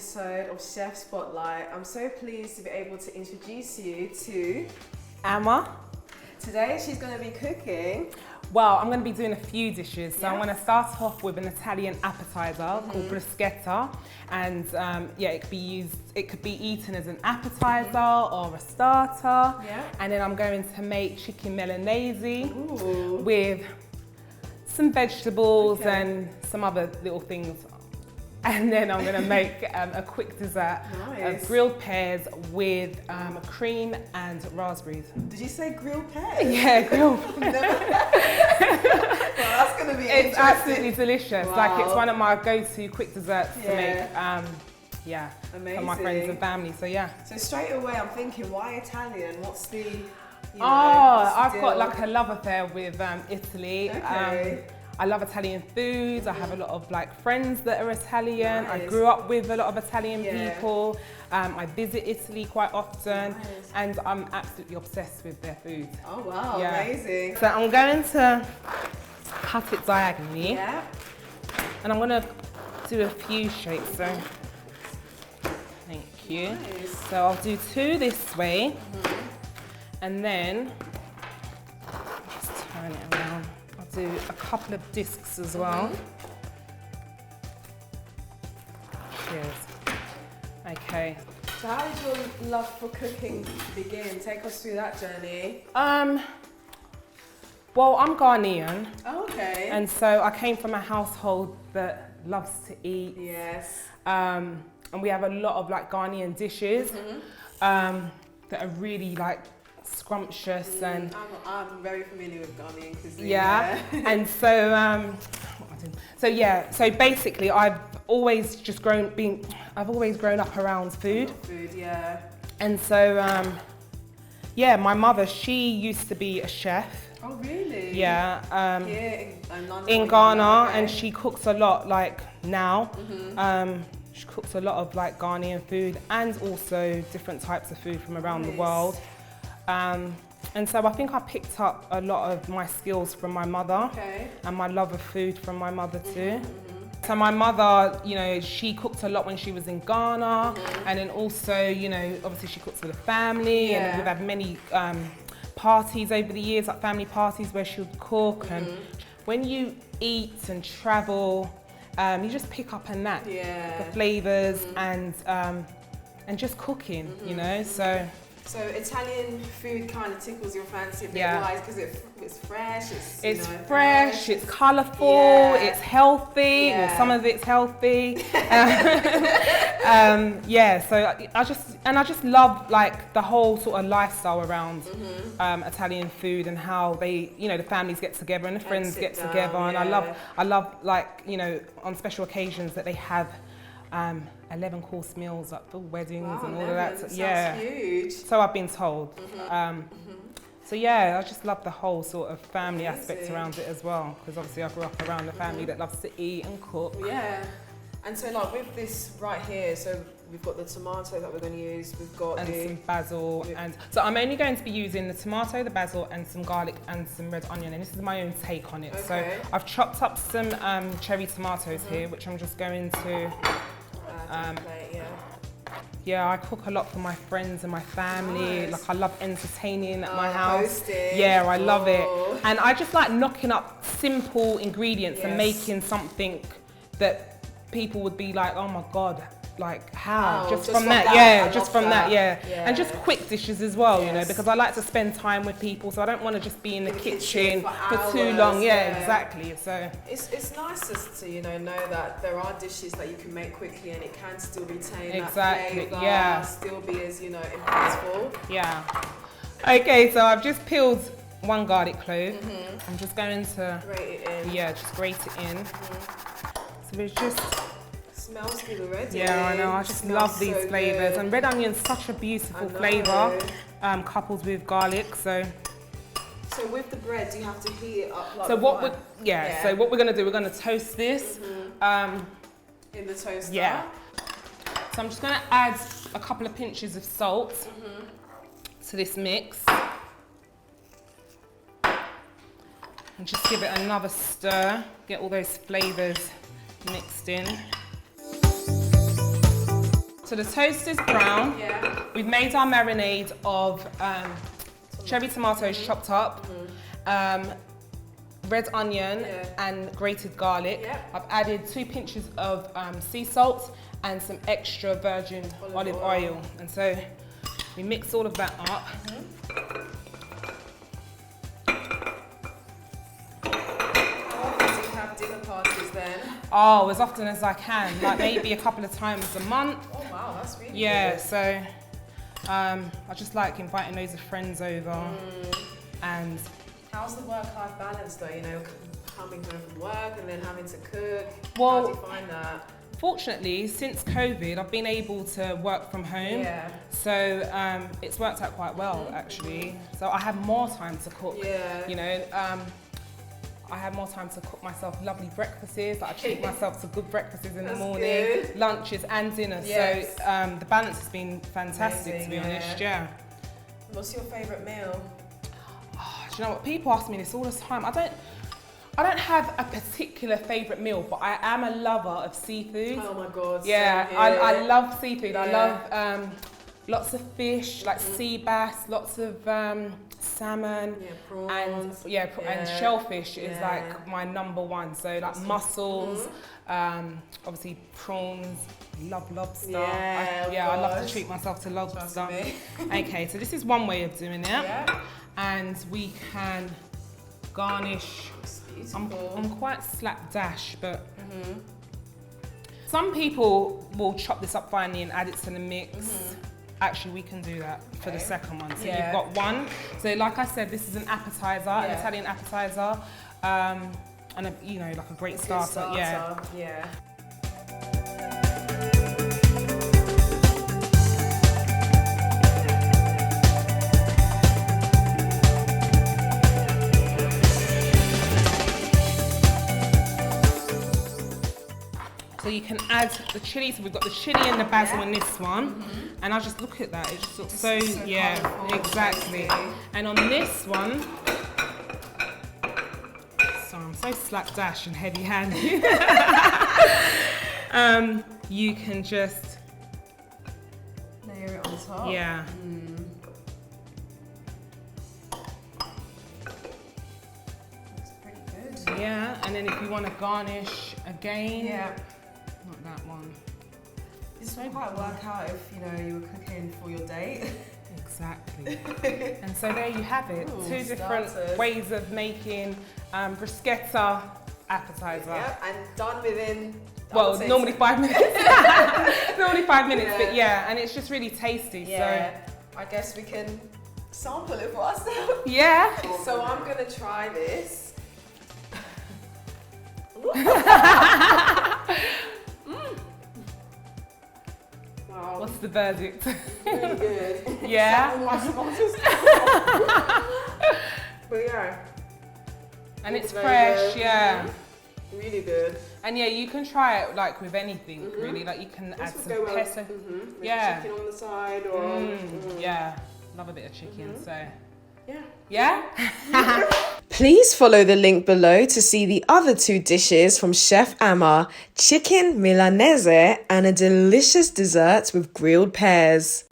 episode of Chef Spotlight. I'm so pleased to be able to introduce you to Amma. Today she's going to be cooking. Well, I'm going to be doing a few dishes. So I'm going to start off with an Italian appetizer called Bruschetta, and it could be eaten as an appetizer or a starter. Yeah. And then I'm going to make chicken MILANESE with some vegetables and some other little things. And then I'm going to make a quick dessert of grilled pears with cream and raspberries. Did you say grilled pears? Yeah, grilled pears. Well, that's going to be It's absolutely delicious. Wow. Like, it's one of my go-to quick desserts to make. Amazing. For my friends and family. So yeah. So straight away, I'm thinking, why Italian? What's the? I've got like a love affair with Italy. Okay. I love Italian foods. I have a lot of like friends that are Italian. Nice. I grew up with a lot of Italian people. I visit Italy quite often, and I'm absolutely obsessed with their food. Oh wow, amazing. So I'm going to cut it diagonally, and I'm going to do a few shapes. So thank you. Nice. So I'll do two this way, and then just turn it around. Do a couple of discs as well. Cheers. Okay. So how did your love for cooking begin? Take us through that journey. Well, I'm Ghanaian. Oh, okay. And so I came from a household that loves to eat. Yes. And we have a lot of like Ghanaian dishes that are really like scrumptious and I'm very familiar with Ghanaian cuisine. And so basically I've always grown up around food. And so my mother, she used to be a chef. Oh really? Yeah. Here in Ghana, and she cooks a lot like now. She cooks a lot of like Ghanaian food and also different types of food from around the world. And so I think I picked up a lot of my skills from my mother and my love of food from my mother too. So my mother, she cooked a lot when she was in Ghana, and then also, obviously she cooks for the family, and we've had many parties over the years, like family parties where she would cook. And when you eat and travel, you just pick up a knack for flavors and just cooking, So Italian food kind of tickles your fancy a bit, why? Because it's fresh, it's fresh, it's colourful, it's healthy, or some of it's healthy. So I just love like the whole sort of lifestyle around Italian food, and how they, the families get together and the friends get together, and I love like, on special occasions that they have 11-course meals like for weddings and all of that. Sounds huge. So I've been told. So yeah, I just love the whole sort of family aspect around it as well, because obviously I grew up around a family that loves to eat and cook. Yeah. And so like with this right here, so we've got the tomato that we're going to use, we've got some basil, and so I'm only going to be using the tomato, the basil, and some garlic and some red onion, and this is my own take on it. So I've chopped up some cherry tomatoes here, which I'm just going to I cook a lot for my friends and my family. Like, I love entertaining at my house. Hosting. Yeah, I love it. And I just like knocking up simple ingredients and making something that people would be like, oh my God, like how? Just from that. And just quick dishes as well, because I like to spend time with people, so I don't want to just be in the kitchen for too long. Exactly. So it's nice just to know that there are dishes that you can make quickly and it can still retain that flavor, still be as impactful. Okay, so I've just peeled one garlic clove. I'm just going to grate it in. Just grate it in. So it's just smells good already. Yeah, I know. I just love these flavors, and red onion's such a beautiful flavor, coupled with garlic. So with the bread, do you have to heat it up? Like so what we're gonna do, we're gonna toast this in the toaster. Yeah. So I'm just gonna add a couple of pinches of salt to this mix, and just give it another stir. Get all those flavors mixed in. So the toast is brown. Yeah. We've made our marinade of cherry tomatoes chopped up, red onion and grated garlic. Yeah. I've added 2 pinches of sea salt and some extra virgin olive oil. And so we mix all of that up. Oh, as often as I can, like maybe a couple of times a month. Oh wow, that's really good. So I just like inviting loads of friends over. And how's the work-life balance though? You know, coming home from work and then having to cook. Well, how do you find that? Fortunately, since COVID, I've been able to work from home. Yeah. So it's worked out quite well, actually. So I have more time to cook. Yeah. You know, I have more time to cook myself lovely breakfasts. Like I treat myself to good breakfasts in the morning, good. lunches and dinners. Yes. So the balance has been fantastic. Amazing, to be honest. Yeah. What's your favourite meal? Oh, do you know what? People ask me this all the time. I don't have a particular favourite meal, but I am a lover of seafood. Oh my God. Yeah, I love seafood. Yeah. I love lots of fish, like sea bass, lots of salmon, prawns. And shellfish is like my number one. So like mussels, obviously prawns. Love lobster. I love to treat myself to lobster. Okay, so this is one way of doing it. Yeah. And we can garnish. I'm quite slapdash, but some people will chop this up finely and add it to the mix. Actually, we can do that for the second one. So you've got one. So like I said, this is an appetizer, an Italian appetizer, and you know, like a great starter. Yeah. So you can add the chili. So we've got the chili and the basil in this one. And I just look at that. It just looks so colourful, exactly. And on this one, so I'm so slapdash and heavy-handed. You can just layer it on top. Yeah. Looks pretty good. Yeah, and then if you want to garnish again. Yeah. Not that one. This would quite work out if, you know, you were cooking for your date. Exactly. And so there you have it. Ooh, 2 different ways of making bruschetta appetizer. Yep, and done within... Well, normally 5 minutes. Normally 5 minutes, but yeah, and it's just really tasty. Yeah, so I guess we can sample it for ourselves. Yeah. So I'm gonna try this. Wow. What's the verdict? Really good. Yeah. But yeah. And it's fresh, yeah. Really good. And yeah, you can try it like with anything, really. Like you can add some pesto. Yeah. Chicken on the side or... Yeah, love a bit of chicken, so... Yeah. Yeah? Please follow the link below to see the other 2 dishes from Chef Amma, chicken Milanese and a delicious dessert with grilled pears.